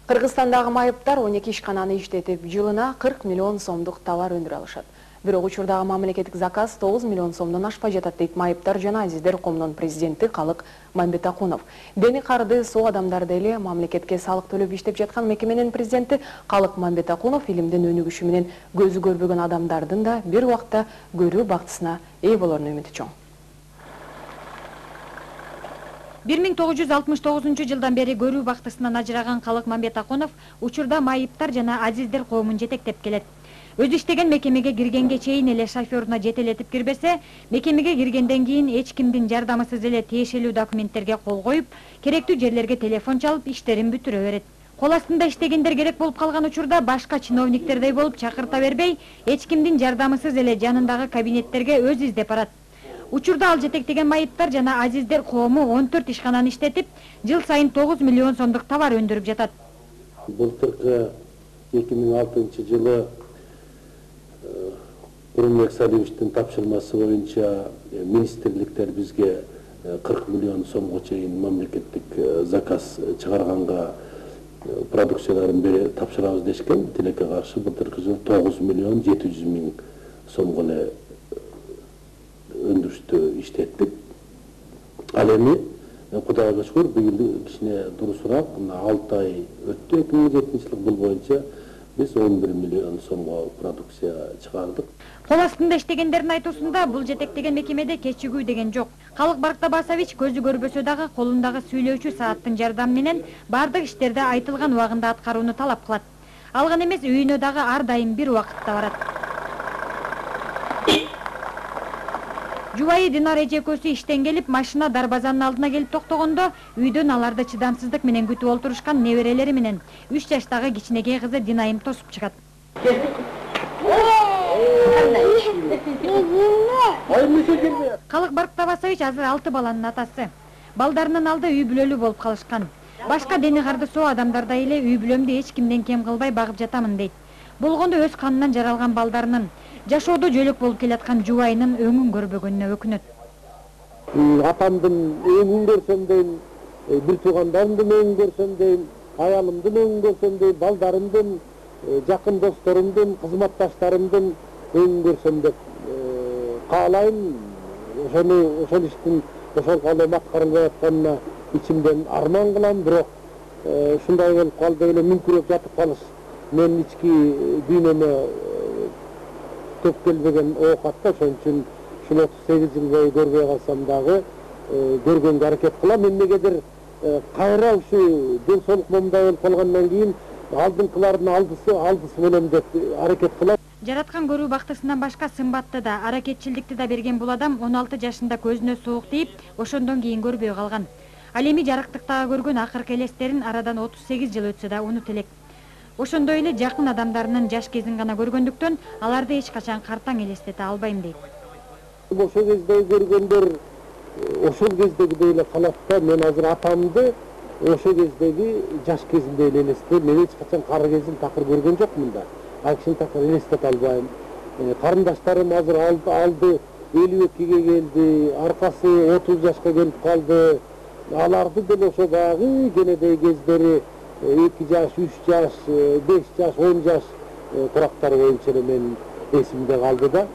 Кыргызстандагы майыптар 12 ишкананы иштетип, жылына 40 миллион сомдук товар өндүрө алышат. Бирок учурдагы мамлекеттик заказ 9 миллион сомдон ашпай жатат дейт майыптар жана Азиздер коомунун президенти Калык Мамбетакунов. Дени карды суу адамдарды эле мамлекетке салык төлөп иштеп жаткан мекеменин президенти Калык Мамбетакунов илимдин өнүгүшү менен көзү көрбөгөн адамдардын да бир убакта көрүү бактысына ээ болорун үмүтү чоң. 1969 жылдан бери көрүү бактысынан ажыраган Калык Мамбетакунов учурда майыптар жана Азиздер коомун жетектеп келет. Өзү иштеген мекемеге киргенге чейин эле шофёруна жетелетип кирбесе, мекемеге киргенден кийин эч кимдин жардамысыз эле тиешелүү документтерге кол коюп, керектүү жерлерге телефон чалып иштерин бүтүрө берет. Кол астында иштегендер керек болуп калган учурда башка чиновниктердей болуп чакырта бербей, эч кимдин жардамысыз эле жанындагы кабинеттерге өзү издеп барат. Учурда ал жетектеген майыптар жана Азиздер коому 14 ишкананы иштетип, жыл сайын 9 миллион сомдук товар өндүрүп жатат. Былтыркы 2006 жылы Курумбек Салиевичтин тапшырмасы боюнча министрликтер бизге 40 миллион сомго чейин мамлекеттик заказ чыгарганга продукцияларын тапшырабыз дешкен. Тилекке каршы былтыркы жылы 9 миллион 700 миң сомго эле өндүрүштү иштеттик. Ал эми Кудайга шүгүр быйыл кичине дурусураак 6 ай өттү 2007 жылы бул боюнча biz 11 миллион сомго продукция чыгардык. Кол астында иштегендердин айтуусунда бул жетектеген мекемеде кечигүү деген жок. Калык Барктабасович көзү көрбөсө дагы колундагы сүйлөөчү сааттын жардамы менен бардык иштерди айтылган убагында аткарууну талап кылат. Ал гана эмес, үйүнө дагы ар дайым бир убакытта барат. Жубайы Динар эжекөсү иштен келип, машина дарбазанын алдына келип токтогондо, үйдөн аларды чыдамсыздык менен күтүп олтурушкан неберелери менен 3 жаштагы кичинекей кызы Динайым тосуп чыгат. Калык Барктабасович азыр 6 баланын атасы. Балдарынын алды үй бүлөлүү болуп калышкан. Башка дени карды соо адамдардай эле үй бүлөмдү эч кимден кем кылбай багып жатамын дейт. Болгондо өз канынан жаралган балдарынын жашоодо жөлөк болуп келаткан жубайынын өңүн көрбөгөнүнө өкүнөт. Атамдын өңүн көрсөм дейм, бир туугандарымдын өңүн көрсөм дейм, аялымдын өңүн көрсөм дейм, балдарымдын, жакын досторумдун, кызматташтарымдын өңүн көрсөм деп каалайм. Ошол иштин ошол калып аткарылбай атканына ичимден арман кылам, бирок ушундай болуп калды эле мүңкүрөп жатып калыш менин ички дүйнөмө көп келбеген оокатта, ошон үчүн ушул 38 жыл бою көрбөй калсам дагы көргөнгө аракет кылам. Эмнегедир кайра ушу ден соолук момундай болуп калгандан кийин алдыңкылардын алдысы болом деп аракет кылам. Жараткан көрүү бактысынан башка сымбатты да, аракетчилдикти да берген бул адам 16 жашында көзүнө суук тийип, ошондон кийин көрбөй калган. Ал эми жарыктыктагы көргөн акыркы элестерин арадан 38 жыл өтсө да унут элек. Ошондой эле жакын адамдарынын жаш кезин гана көргөндүктөн аларды эч качан картаң элестете албайм дейт. Ошол кезде көргөндөр ошол кездегидей эле калат да. Мен азыр атамды ошол кездеги жаш кезинде эле элестейм. Мен эч качан кары кезин такыр көргөн жокмун да. Ал кишини такыр элестете албайм. Карындаштарым азыр алды 52-ге келди, аркасы 30 жашка келип калды. Аларды деле ошо баягы кенедей кездери 2 жаш, 3 жаш, 5 жаш, 10 жаш курактар боюнча эле мен эсимде калды да.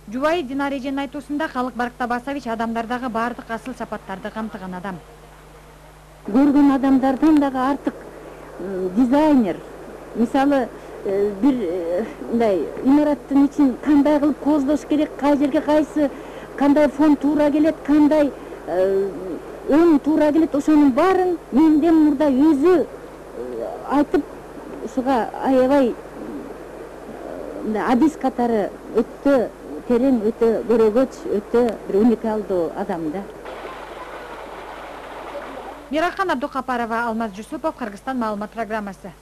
Жубайы Динар эженин айтуусунда Калык Барктабасович адамдардагы баардык асыл сапаттарды камтыган адам. Көргөн адамдардан дагы артык дизайнер. Мисалы, бир мындай имараттын ичин кандай кылып кооздош керек, кай жерге кайсы, кандай фон туура келет, кандай өң туура келет, ошонун баарын менден мурда өзү айтып, ушуга аябай адис катары өтө терең, өтө көрөгөч, өтө бир уникалдуу адам да. Мирахан Абдукапарова, Алмаз Жусупов, Кыргызстан маалымат программасы.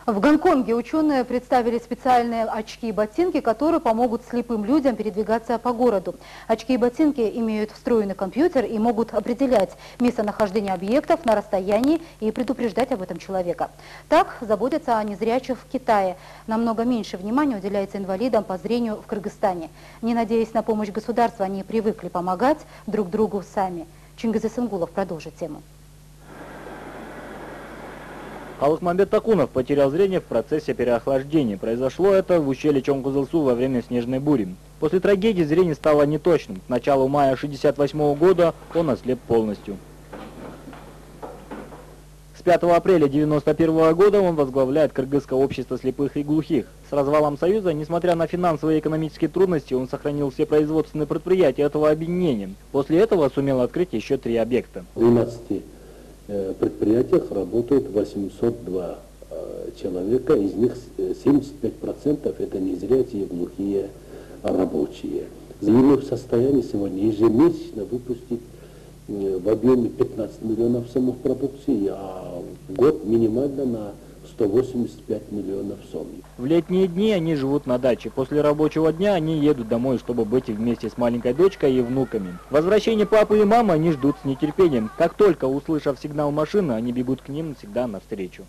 В Гонконге ученые представили специальные очки и ботинки, которые помогут слепым людям передвигаться по городу. Очки и ботинки имеют встроенный компьютер и могут определять местонахождение объектов на расстоянии и предупреждать об этом человека. Так заботятся о незрячих в Китае. Намного меньше внимания уделяется инвалидам по зрению в Кыргызстане. Не надеясь на помощь государства, они привыкли помогать друг другу сами. Чингиз Исангулов продолжит тему. Калыкмамбет Такунов потерял зрение в процессе переохлаждения. Произошло это в ущелье Чоңкузылсу во время снежной бури. После трагедии зрение стало неточным. К началу мая 1968 года он ослеп полностью. С 5 апреля 1991 года он возглавляет Кыргызское общество слепых и глухих. С развалом Союза, несмотря на финансовые и экономические трудности, он сохранил все производственные предприятия этого объединения. После этого сумел открыть еще 3 объекта. В 12 предприятиях работают 802 человека, из них 75% это незрячие, глухие рабочие. Мы в состоянии сегодня ежемесячно выпустить в объеме 15 миллионов сомов продукции, а в год минимально на 185 миллионов сом. В летние дни они живут на даче. После рабочего дня они едут домой, чтобы быть вместе с маленькой дочкой и внуками. Возвращение папы и мамы они ждут с нетерпением. Как только услышав сигнал машины, они бегут к ним всегда навстречу.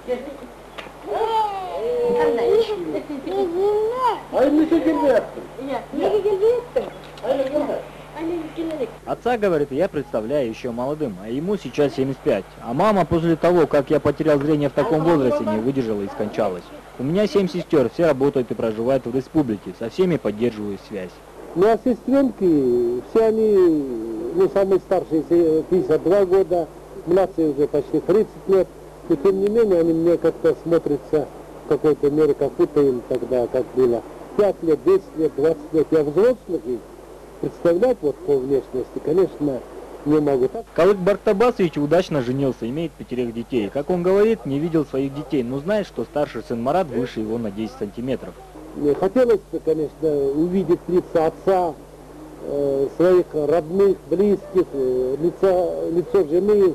Отца, говорит, я представляю еще молодым, а ему сейчас 75. А мама после того, как я потерял зрение в таком возрасте, не выдержала и скончалась. У меня 7 сестер, все работают и проживают в республике, со всеми поддерживаю связь. Ну а сестренки, все они, самые старшие 52 года, младшие уже почти 30 лет. И тем не менее они мне как-то смотрятся в какой-то мере, как будто им тогда, как было 5 лет, 10 лет, 20 лет. Я взрослых и представлять вот по внешности, конечно, не могу. Калык Бартабасович удачно женился, имеет 5 детей. Как он говорит, не видел своих детей, но знает, что старший сын Марат выше его на 10 сантиметров. Мне хотелось бы, конечно, увидеть лица отца, своих родных, близких, лицо жены,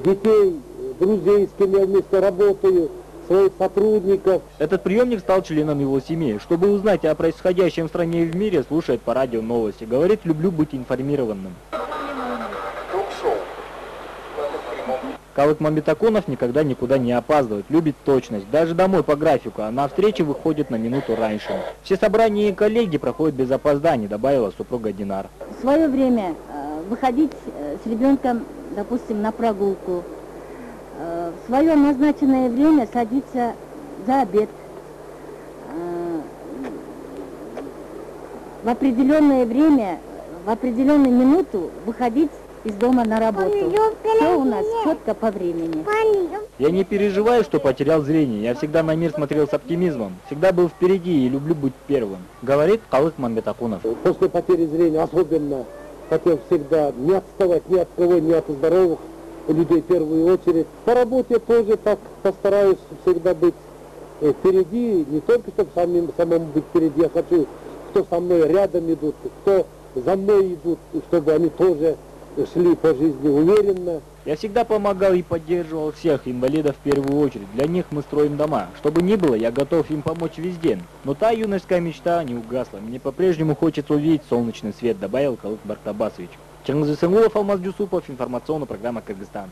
детей, друзей, с кем я вместе работаю, своих сотрудников. Этот приемник стал членом его семьи. Чтобы узнать о происходящем в стране и в мире, слушает по радио новости. Говорит, люблю быть информированным. Калыкмамбет Такунов никогда никуда не опаздывает, любит точность, даже домой по графику, а на встречу выходит на минуту раньше. Все собрания и коллеги проходят без опозданий, добавила супруга Динар. В свое время выходить с ребенком, допустим, на прогулку, в свое назначенное время садиться за обед, в определенное время, в определенную минуту выходить из дома на работу. Все у нас четко по времени. Я не переживаю, что потерял зрение. Я всегда на мир смотрел с оптимизмом. Всегда был впереди и люблю быть первым. Говорит Калыкмамбет Такунов. После потери зрения особенно хотел всегда не отставать ни от кого, ни от здоровых людей в первую очередь. По работе тоже так постараюсь всегда быть впереди. Не только чтобы самому быть впереди. Я хочу, кто со мной рядом идут, кто за мной идут, чтобы они тоже шли по жизни уверенно. Я всегда помогал и поддерживал всех инвалидов в первую очередь. Для них мы строим дома. Чтобы ни было, я готов им помочь везде. Но та юношеская мечта не угасла. Мне по-прежнему хочется увидеть солнечный свет, добавил Калык Бартабасович. Чернозы Сынгулов, Алмаз Дюсупов, информационная программа «Кыргызстан».